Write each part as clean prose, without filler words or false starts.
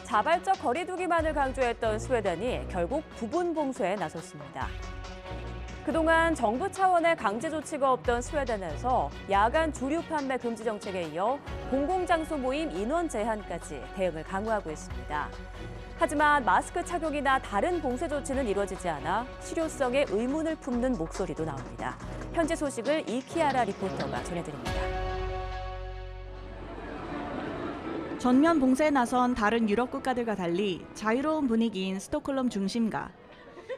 자발적 거리두기만을 강조했던 스웨덴이 결국 부분 봉쇄에 나섰습니다. 그동안 정부 차원의 강제 조치가 없던 스웨덴에서 야간 주류 판매 금지 정책에 이어 공공장소 모임 인원 제한까지 대응을 강화하고 있습니다. 하지만 마스크 착용이나 다른 봉쇄 조치는 이루어지지 않아 실효성에 의문을 품는 목소리도 나옵니다. 현재 소식을 이키아라 리포터가 전해드립니다. 전면 봉쇄에 나선 다른 유럽 국가들과 달리 자유로운 분위기인 스톡홀름 중심가.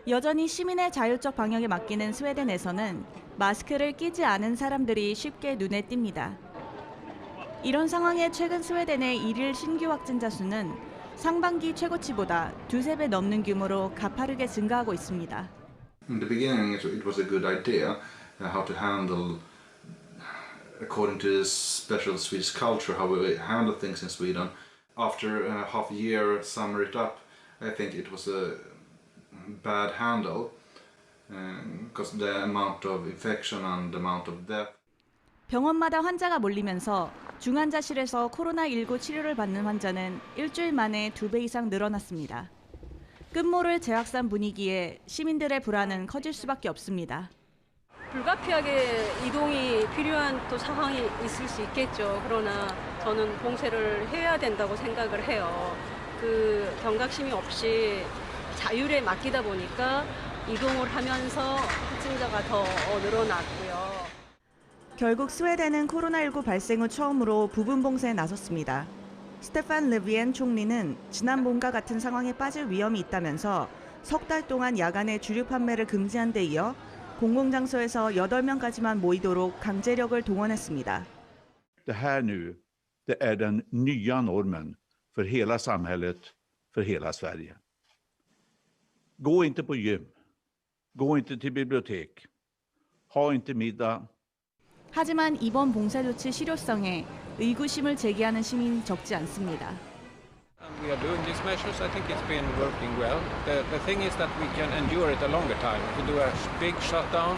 여전히 시민의 자율적 방역에 맡기는 스웨덴에서는 마스크를 끼지 않은 사람들이 쉽게 눈에 띕니다. 이런 상황에 최근 스웨덴의 일일 신규 확진자 수는 상반기 최고치보다 두세 배 넘는 규모로 가파르게 증가하고 있습니다. In the beginning, it was a good idea how to handle, according to the special Swedish culture, how we handle things in Sweden. After half a year, summer it up, I think it was a bad handle because the amount of infection and the amount of death. 병원마다 환자가 몰리면서 중환자실에서 코로나19 치료를 받는 환자는 일주일 만에 2배 이상 늘어났습니다. 끝모를 재확산 분위기에 시민들의 불안은 커질 수밖에 없습니다. 불가피하게 이동이 필요한 또 상황이 있을 수 있겠죠. 그러나 저는 봉쇄를 해야 된다고 생각을 해요. 그 경각심이 없이 자율에 맡기다 보니까 이동을 하면서 확진자가 더 늘어났고요. 결국 스웨덴은 코로나19 발생 후 처음으로 부분 봉쇄에 나섰습니다. 스테판 르비엔 총리는 지난 봄과 같은 상황에 빠질 위험이 있다면서 석 달 동안 야간에 주류 판매를 금지한 데 이어 공공장소에서 8명까지만 모이도록 강제력을 동원했습니다. Det här nu, det är den nya normen för hela samhället, för hela Sverige. Gå inte på gym, gå inte till bibliotek, ha inte middag. 하지만 이번 봉쇄 조치 실효성에 의구심을 제기하는 시민이 적지 않습니다. We are doing these measures. I think it's been working well. The thing is that we can endure it a longer time. If you do a big shutdown,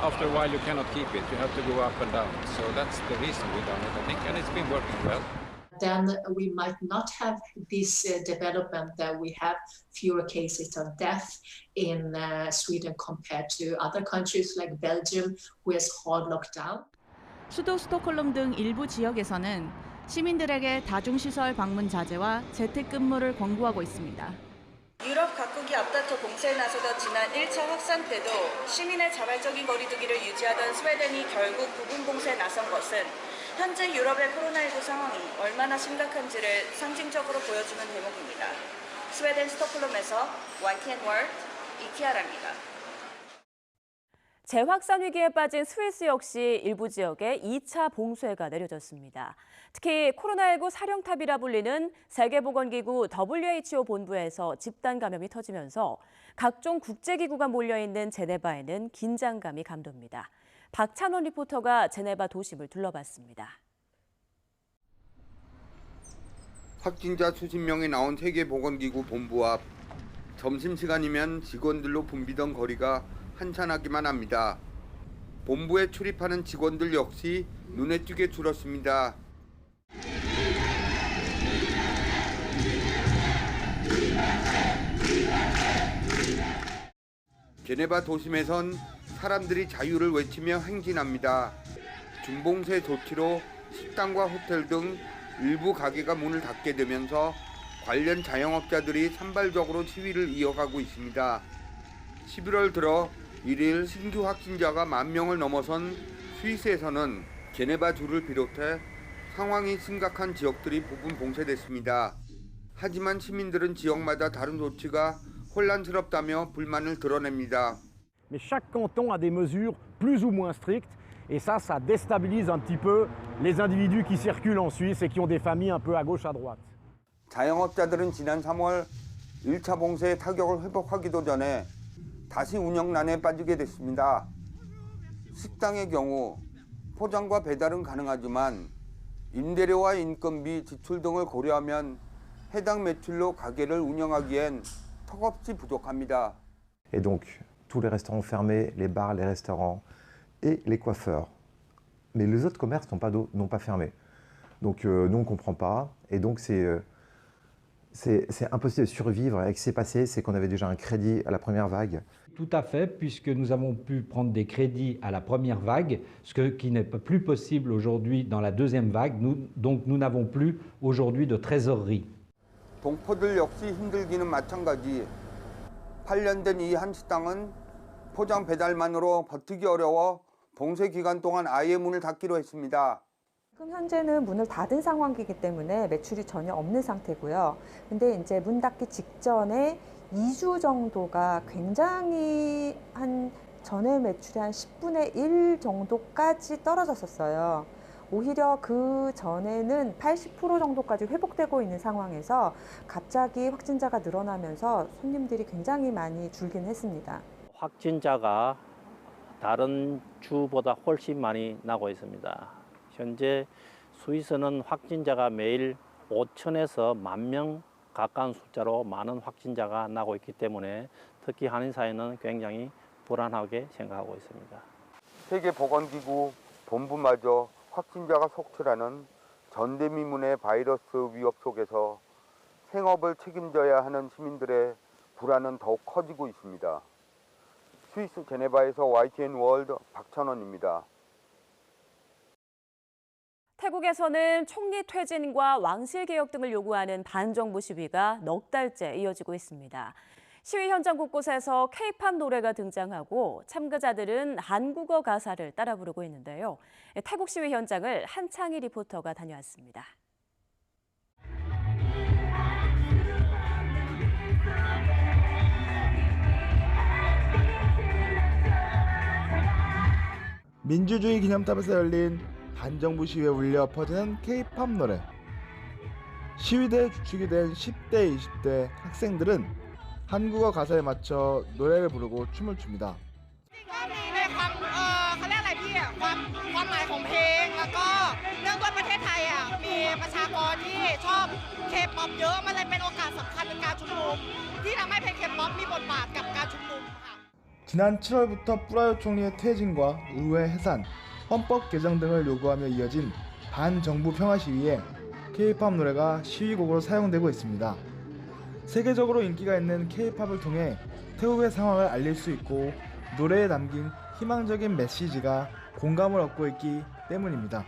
after a while you cannot keep it. You have to go up and down. So that's the reason we've done it, I think, and it's been working well. Then we might not have this development that we have fewer cases of death in Sweden compared to other countries like Belgium, who has hard lockdown. 수도 스톡홀름 등 일부 지역에서는 시민들에게 다중시설 방문 자제와 재택근무를 권고하고 있습니다. 유럽 각국이 앞다퉈 봉쇄에 나서던 지난 1차 확산 때도 시민의 자발적인 거리두기를 유지하던 스웨덴이 결국 부분 봉쇄에 나선 것은 현재 유럽의 코로나19 상황이 얼마나 심각한지를 상징적으로 보여주는 대목입니다. 스웨덴 스톡홀름에서 YTN 월드 이키아라입니다. 재확산 위기에 빠진 스위스 역시 일부 지역에 2차 봉쇄가 내려졌습니다. 특히 코로나19 사령탑이라 불리는 세계보건기구 WHO 본부에서 집단 감염이 터지면서 각종 국제기구가 몰려있는 제네바에는 긴장감이 감돕니다. 박찬원 리포터가 제네바 도심을 둘러봤습니다. 확진자 수십 명이 나온 세계보건기구 본부 앞. 점심시간이면 직원들로 붐비던 거리가 한산하기만 합니다. 본부에 출입하는 직원들 역시 눈에 띄게 줄었습니다. 제네바 도심에선 사람들이 자유를 외치며 행진합니다. 중봉쇄 조치로 식당과 호텔 등 일부 가게가 문을 닫게 되면서 관련 자영업자들이 산발적으로 시위를 이어가고 있습니다. 11월 들어 일일 신규 확진자가 10,000명을 넘어선 스위스에서는 제네바주를 비롯해 상황이 심각한 지역들이 부분 봉쇄됐습니다. 하지만 시민들은 지역마다 다른 조치가 혼란스럽다며 불만을 드러냅니다. Mais chaque canton a des mesures plus ou moins strictes et ça déstabilise un petit peu les individus qui circulent en Suisse et qui ont des familles un peu à gauche à droite. 자영업자들은 지난 3월 1차 봉쇄의 타격을 회복하기도 전에 다시 운영난에 빠지게 됐습니다. 식당의 경우 포장과 배달은 가능하지만 임대료와 인건비, 지출 등을 고려하면 해당 매출로 가게를 운영하기엔 턱없이 부족합니다. Et donc tous les restaurants fermés, les bars, les restaurants et les coiffeurs. Mais les autres commerces n'ont pas fermé. Donc nous on comprend pas et donc c'est impossible de survivre. Et ce qui s'est passé, c'est qu'on avait déjà un crédit à la première vague. Tout à fait, puisque nous avons pu prendre des crédits à la première vague, qui n'est plus possible aujourd'hui dans la deuxième vague. Donc nous n'avons plus aujourd'hui de trésorerie. 동포들 역시 힘들기는 마찬가지. 8년 된 이 한식당은 포장 배달만으로 버티기 어려워 봉쇄 기간 동안 아예 문을 닫기로 했습니다. 지금 현재는 문을 닫은 상황이기 때문에 매출이 전혀 없는 상태고요. 근데 이제 문 닫기 직전에 2주 정도가 굉장히 전에 매출의 한 10분의 1 정도까지 떨어졌었어요. 오히려 그 전에는 80% 정도까지 회복되고 있는 상황에서 갑자기 확진자가 늘어나면서 손님들이 굉장히 많이 줄긴 했습니다. 확진자가 다른 주보다 훨씬 많이 나고 있습니다. 현재 스위스는 확진자가 매일 5천에서 1만 명 가까운 숫자로 많은 확진자가 나고 있기 때문에 특히 한인사회는 굉장히 불안하게 생각하고 있습니다. 세계보건기구 본부마저 확진자가 속출하는 전대미문의 바이러스 위협 속에서 생업을 책임져야 하는 시민들의 불안은 더욱 커지고 있습니다. 스위스 제네바에서 YTN 월드 박찬원입니다. 태국에서는 총리 퇴진과 왕실 개혁 등을 요구하는 반정부 시위가 넉 달째 이어지고 있습니다. 시위 현장 곳곳에서 K-팝 노래가 등장하고 참가자들은 한국어 가사를 따라 부르고 있는데요. 태국 시위 현장을 한창희 리포터가 다녀왔습니다. 민주주의 기념탑에서 열린 반정부 시위에 울려 퍼지는 K-팝 노래. 시위대의 주축이 된 10대, 20대 학생들은 한국어 가사에 맞춰 노래를 부르고 춤을 춥니다. 지난 7월부터 뿌라요 총리의 퇴진과 의회 해산, 헌법 개정 등을 요구하며 이어진 반정부 평화 시위에 K-팝 노래가 시위곡으로 사용되고 있습니다. 세계적으로 인기가 있는 K-팝을 통해 태국의 상황을 알릴 수 있고 노래에 담긴 희망적인 메시지가 공감을 얻고 있기 때문입니다.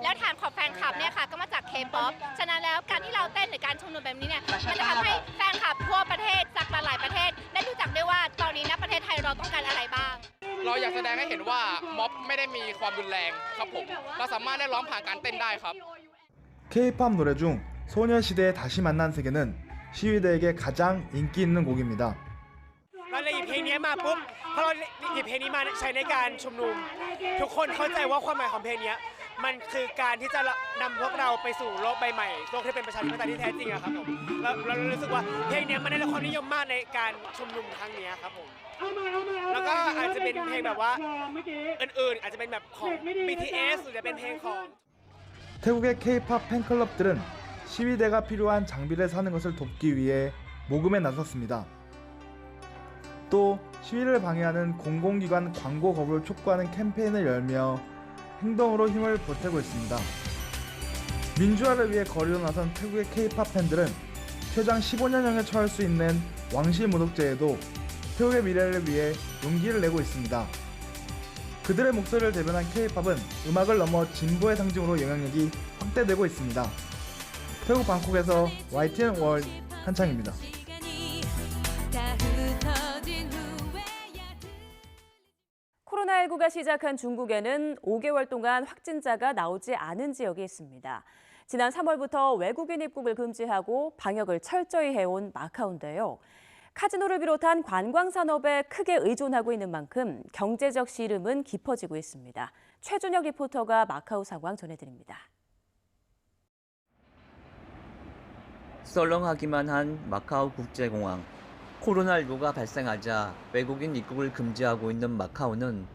แล้วฐานของแฟนคลับเนี่ยค่ะก็มาจาก K-pop ฉะนั้นแล้วการที่เราเต้นหรือการชุมนุมแบบนี้เนี่ยมันจะทำให้แฟนคลับทั่วประเทศจากหลายประเทศได้รู้จักด้วยว่าตอนนี้ณประเทศไทยเราต้องการอะไรบ้างเราอยากแสดงให้เห็นว่าม็อบไม่ได้มีความรุนแรงครับผมเราสามารถได้ร้องผ่านการเต้นได้ครับ K-팝 노래 중 소녀시대의 다시 만난 세계는 시위대에게 가장 인기 있는 곡입니다. เราเลยหยิบเพลงนี้มาปุ๊บพอเราหยิบเพลงนี้มาใช้ในการชุมนุมทุกคนเข้าใจว่าความหมายของเพลงนี้มันคือการที่จะนำพวกเราไปสู่โลกใบใหม่โลกที่เป็นประชาธิปไตยที่แท้จริงอะครับผมเรารู้สึกว่าเพลงนี้มันได้รับความนิยมมากในการชุมนุมครั้งนี้ครับผมแล้วก็อาจจะเป็นเพลงแบบว่าอื่นๆอาจจะเป็นแบบของ BTS หรือจะเป็นเพลงของ 태국의 K-팝 팬클럽들은 시위대가 필요한 장비를 사는 것을 돕기 위해 모금에 나섰습니다. 또 시위를 방해하는 공공기관 광고 거부를 촉구하는 캠페인을 열며 행동으로 힘을 보태고 있습니다. 민주화를 위해 거리로 나선 태국의 K-팝 팬들은 최장 15년형에 처할 수 있는 왕실 모독죄에도 태국의 미래를 위해 용기를 내고 있습니다. 그들의 목소리를 대변한 K-팝은 음악을 넘어 진보의 상징으로 영향력이 확대되고 있습니다. 태국 방콕에서 YTN 월드 한창입니다. 코로나19가 시작한 중국에는 5개월 동안 확진자가 나오지 않은 지역이 있습니다. 지난 3월부터 외국인 입국을 금지하고 방역을 철저히 해온 마카오인데요. 카지노를 비롯한 관광 산업에 크게 의존하고 있는 만큼 경제적 시름은 깊어지고 있습니다. 최준혁 리포터가 마카오 상황 전해드립니다. 썰렁하기만 한 마카오 국제공항. 코로나19가 발생하자 외국인 입국을 금지하고 있는 마카오는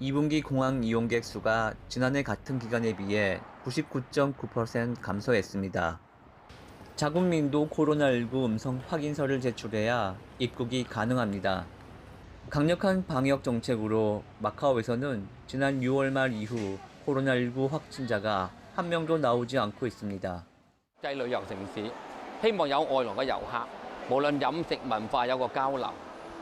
2분기 공항 이용객 수가 지난해 같은 기간에 비해 99.9% 감소했습니다. 자국민도 코로나19 음성 확인서를 제출해야 입국이 가능합니다. 강력한 방역 정책으로 마카오에서는 지난 6월 말 이후 코로나19 확진자가 한 명도 나오지 않고 있습니다. 希望有外來嘅遊客，無論飲食文化有個交流。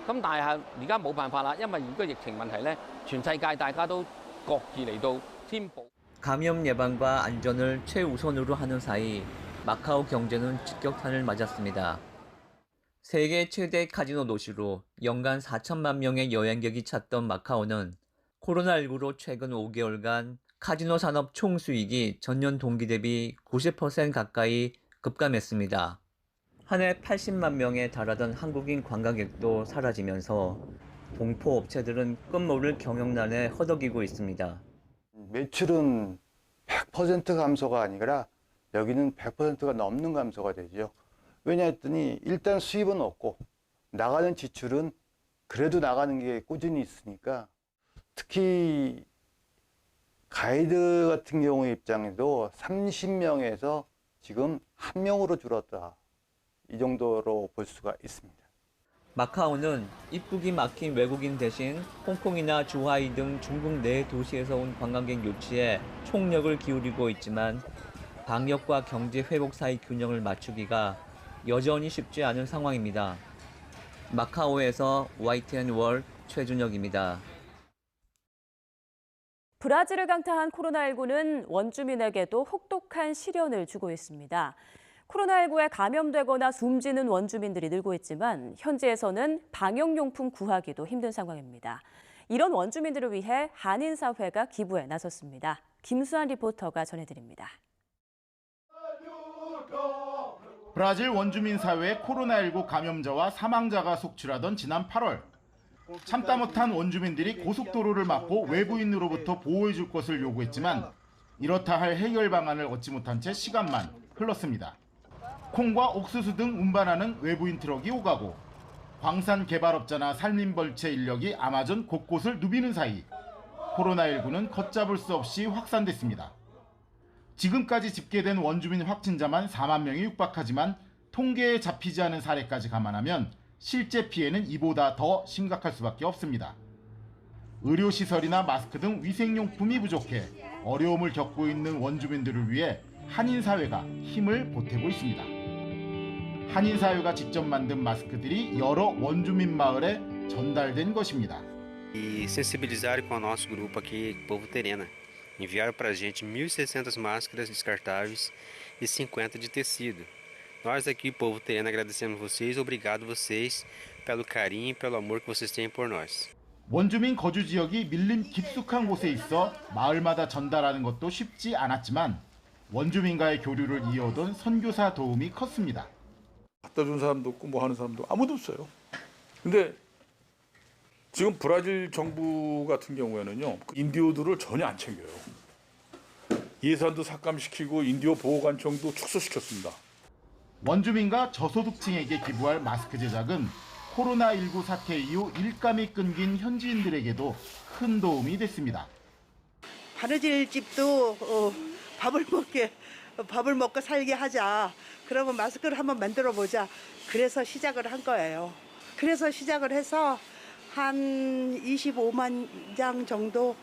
咁但係而家冇辦法啦，因為而家疫情問題咧，全世界大家都各自嚟到添補。 감염 예방과 안전을 최우선으로 하는 사이 마카오 경제는 직격탄을 맞았습니다. 세계 최대 카지노 도시로 연간 4천만 명의 여행객이 찾던 마카오는 코로나19로 최근 5개월간 카지노 산업 총 수익이 전년 동기 대비 90% 가까이 급감했습니다. 한 해 80만 명에 달하던 한국인 관광객도 사라지면서 동포 업체들은 끝모를 경영난에 허덕이고 있습니다. 매출은 100% 감소가 아니라 여기는 100%가 넘는 감소가 되죠. 왜냐 했더니 일단 수입은 없고 나가는 지출은 그래도 나가는 게 꾸준히 있으니까 특히 가이드 같은 경우의 입장에도 30명에서 지금 1명으로 줄었다. 이 정도로 볼 수가 있습니다. 마카오는 입국이 막힌 외국인 대신 홍콩이나 주하이 등 중국 내 도시에서 온 관광객 유치에 총력을 기울이고 있지만 방역과 경제 회복 사이 균형을 맞추기가 여전히 쉽지 않은 상황입니다. 마카오에서 YTN 최준혁입니다. 브라질을 강타한 코로나19는 원주민에게도 혹독한 시련을 주고 있습니다. 코로나19에 감염되거나 숨지는 원주민들이 늘고 있지만 현지에서는 방역용품 구하기도 힘든 상황입니다. 이런 원주민들을 위해 한인사회가 기부에 나섰습니다. 김수환 리포터가 전해드립니다. 브라질 원주민 사회에 코로나19 감염자와 사망자가 속출하던 지난 8월. 참다 못한 원주민들이 고속도로를 막고 외부인으로부터 보호해줄 것을 요구했지만 이렇다 할 해결 방안을 얻지 못한 채 시간만 흘렀습니다. 콩과 옥수수 등 운반하는 외부인 트럭이 오가고 광산 개발업자나 산림벌채 인력이 아마존 곳곳을 누비는 사이 코로나19는 걷잡을 수 없이 확산됐습니다. 지금까지 집계된 원주민 확진자만 4만 명이 육박하지만 통계에 잡히지 않은 사례까지 감안하면 실제 피해는 이보다 더 심각할 수밖에 없습니다. 의료시설이나 마스크 등 위생용품이 부족해 어려움을 겪고 있는 원주민들을 위해 한인사회가 힘을 보태고 있습니다. 한인사회가 직접 만든 마스크들이 여러 원주민 마을에 전달된 것입니다. E sensibilizaram com o nosso grupo aqui, Povo Terena. Enviaram para a gente 1.600 máscaras descartáveis e 50 de tecido. Nós aqui, Povo Terena, agradecemos vocês, obrigado vocês pelo carinho e pelo amor que vocês têm por nós. 원주민 거주 지역이 밀림 깊숙한 곳에 있어 마을마다 전달하는 것도 쉽지 않았지만 원주민과의 교류를 이어오던 선교사 도움이 컸습니다. 갖다 준 사람도 없고 뭐 하는 사람도 아무도 없어요. 근데 지금 브라질 정부 같은 경우에는요, 인디오들을 전혀 안 챙겨요. 예산도 삭감시키고 인디오 보호관청도 축소시켰습니다. 원주민과 저소득층에게 기부할 마스크 제작은 코로나19 사태 이후 일감이 끊긴 현지인들에게도 큰 도움이 됐습니다. 바느질 집도 밥을 먹고 살게 하자. 그러면 마스크를 한번 만들어 보자. 그래서 시작을 한 거예요. 그래서 시작을 해서 한 25만 장 정도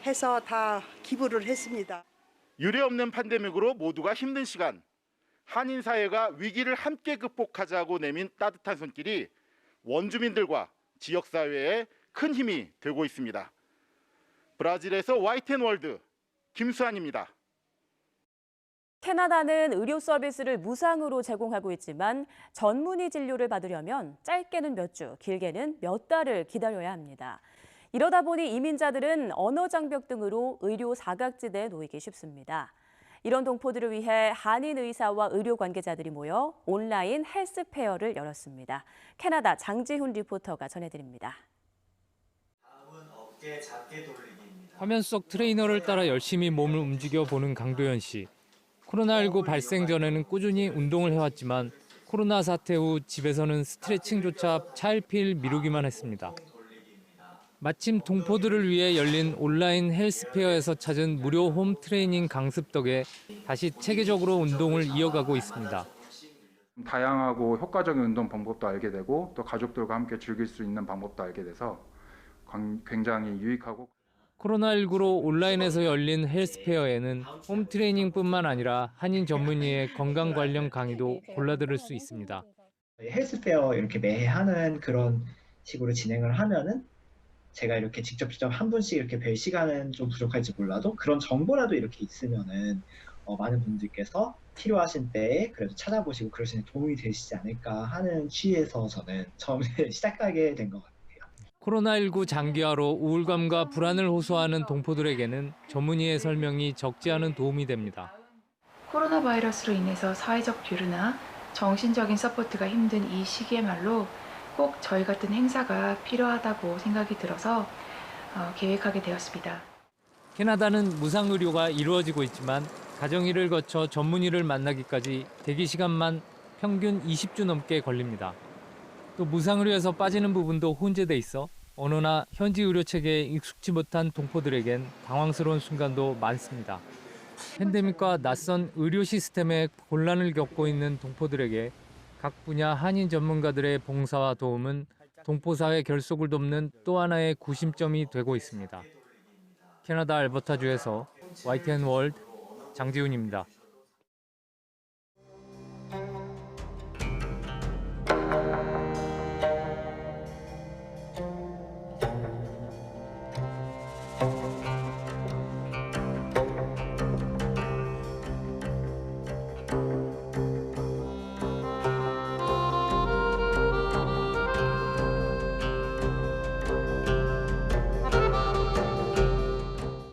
해서 다 기부를 했습니다. 유례없는 팬데믹으로 모두가 힘든 시간. 한인사회가 위기를 함께 극복하자고 내민 따뜻한 손길이 원주민들과 지역사회에 큰 힘이 되고 있습니다. 브라질에서 YTN 월드 김수환입니다. 캐나다는 의료 서비스를 무상으로 제공하고 있지만 전문의 진료를 받으려면 짧게는 몇 주, 길게는 몇 달을 기다려야 합니다. 이러다 보니 이민자들은 언어 장벽 등으로 의료 사각지대에 놓이기 쉽습니다. 이런 동포들을 위해 한인 의사와 의료 관계자들이 모여 온라인 헬스페어를 열었습니다. 캐나다 장지훈 리포터가 전해드립니다. 화면 속 트레이너를 따라 열심히 몸을 움직여 보는 강도연 씨. 코로나19 발생 전에는 꾸준히 운동을 해왔지만 코로나 사태 후 집에서는 스트레칭조차 차일피일 미루기만 했습니다. 마침 동포들을 위해 열린 온라인 헬스페어에서 찾은 무료 홈 트레이닝 강습 덕에 다시 체계적으로 운동을 이어가고 있습니다. 다양하고 효과적인 운동 방법도 알게 되고 또 가족들과 함께 즐길 수 있는 방법도 알게 돼서 굉장히 유익하고 코로나19로 온라인에서 열린 헬스페어에는 홈 트레이닝뿐만 아니라 한인 전문의의 건강 관련 강의도 골라들을 수 있습니다. 헬스페어 이렇게 매해 하는 그런 식으로 진행을 하면은 제가 이렇게 직접 한 분씩 이렇게 뵐 시간은 좀 부족할지 몰라도 그런 정보라도 이렇게 있으면은 많은 분들께서 필요하신 때에 그래도 찾아보시고 그러시는 도움이 되시지 않을까 하는 취지에서 저는 처음에 시작하게 된 것 같아요. 코로나19 장기화로 우울감과 불안을 호소하는 동포들에게는 전문의의 설명이 적지 않은 도움이 됩니다. 코로나 바이러스로 인해서 사회적 교류나 정신적인 서포트가 힘든 이 시기에말로 꼭 저희 같은 행사가 필요하다고 생각이 들어서 계획하게 되었습니다. 캐나다는 무상의료가 이루어지고 있지만 가정의를 거쳐 전문의를 만나기까지 대기 시간만 평균 20주 넘게 걸립니다. 또 무상의료에서 빠지는 부분도 혼재돼 있어 언어나 현지 의료 체계에 익숙지 못한 동포들에겐 당황스러운 순간도 많습니다. 팬데믹과 낯선 의료 시스템에 곤란을 겪고 있는 동포들에게 각 분야 한인 전문가들의 봉사와 도움은 동포사회 결속을 돕는 또 하나의 구심점이 되고 있습니다. 캐나다 알버타주에서 YTN-월드 장지훈입니다.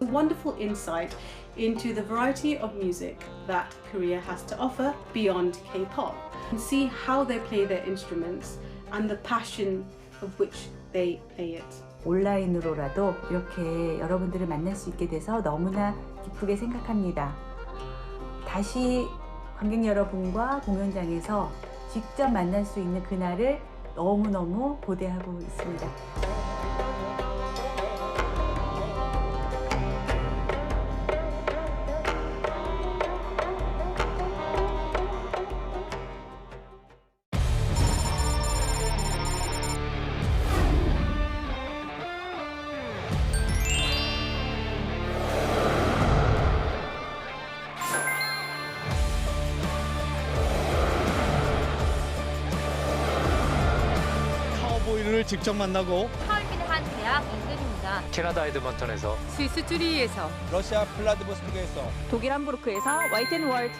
Wonderful insight into the variety of music that Korea has to offer beyond K-pop, and see how they play their instruments and the passion of which they play it. 온라인으로라도 이렇게 여러분들을 만날 수 있게 돼서 너무나 기쁘게 생각합니다. 다시 관객 여러분과 공연장에서 직접 만날 수 있는 그날을 너무너무 고대하고 있습니다. 카우보이를 직접 만나고 하얼빈의 한 대학 인근입니다. 캐나다 에드먼턴에서 스위스 쭈리히에서 러시아 블라디보스토크에서 독일 함부르크에서 YTN-월드